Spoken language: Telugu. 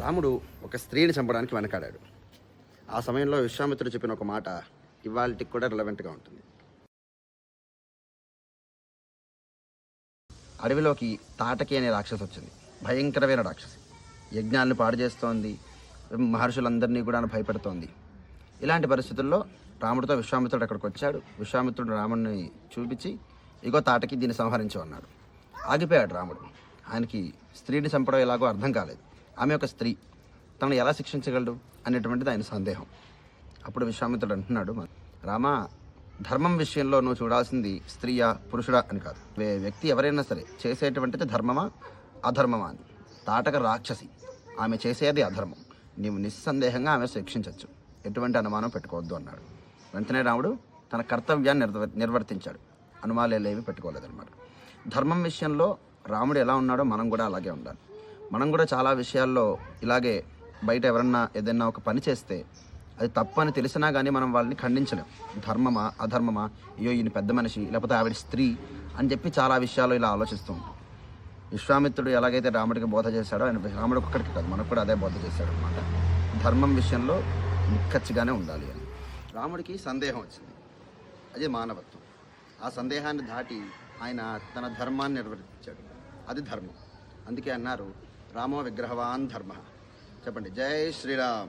రాముడు ఒక స్త్రీని చంపడానికి వెనకాడాడు. ఆ సమయంలో విశ్వామిత్రుడు చెప్పిన ఒక మాట ఇవాళకి కూడా రిలవెంట్గా ఉంటుంది. అడవిలోకి తాటకి అనే రాక్షసి వచ్చింది. భయంకరమైన రాక్షసి. యజ్ఞాలను పాడు చేస్తోంది, మహర్షులందరినీ కూడా భయపెడుతోంది. ఇలాంటి పరిస్థితుల్లో రాముడితో విశ్వామిత్రుడు అక్కడికి వచ్చాడు. విశ్వామిత్రుడు రాముడిని చూపించి, ఇగో తాటకి దీన్ని సంహరించు అన్నాడు. ఆగిపోయాడు రాముడు. ఆయనకి స్త్రీని చంపడం ఎలాగో అర్థం కాలేదు. ఆమె ఒక స్త్రీ, తనను ఎలా శిక్షించగలడు అనేటువంటిది ఆయన సందేహం. అప్పుడు విశ్వామిత్రుడు అంటున్నాడు, రామా, ధర్మం విషయంలో నువ్వు చూడాల్సింది స్త్రీయా పురుషుడా అని కాదు. వ్యక్తి ఎవరైనా సరే చేసేటువంటిది ధర్మమా అధర్మమా అని. తాటక రాక్షసి, ఆమె చేసేది అధర్మం. నీవు నిస్సందేహంగా ఆమె శిక్షించవచ్చు, ఎటువంటి అనుమానం పెట్టుకోవద్దు అన్నాడు. వెంటనే రాముడు తన కర్తవ్యాన్ని నిర్వర్తించాడు. అనుమానాలేవి పెట్టుకోలేదన్నమాట. ధర్మం విషయంలో రాముడు ఎలా ఉన్నాడో మనం కూడా అలాగే ఉండాలి. మనం కూడా చాలా విషయాల్లో ఇలాగే బయట ఎవరన్నా ఏదైనా ఒక పని చేస్తే అది తప్పు అని తెలిసినా కానీ మనం వాళ్ళని ఖండించలేం. ధర్మమా అధర్మమా, అయ్యో ఈయన పెద్ద మనిషి, లేకపోతే ఆవిడ స్త్రీ అని చెప్పి చాలా విషయాల్లో ఇలా ఆలోచిస్తూ ఉంటాం. విశ్వామిత్రుడు ఎలాగైతే రాముడికి బోధ చేశాడో ఆయన రాముడు ఒక్కడికి కాదు, మనకు కూడా అదే బోధ చేశాడు అనమాట. ధర్మం విషయంలో నిక్కచ్చిగానే ఉండాలి అని. రాముడికి సందేహం వచ్చింది, అది మానవత్వం. ఆ సందేహాన్ని దాటి ఆయన తన ధర్మాన్ని నిర్వర్తించాడు. అది ధర్మం. అందుకే అన్నారు, రామో విగ్రహవాన్ ధర్మ. చెప్పండి, జై శ్రీరామ్.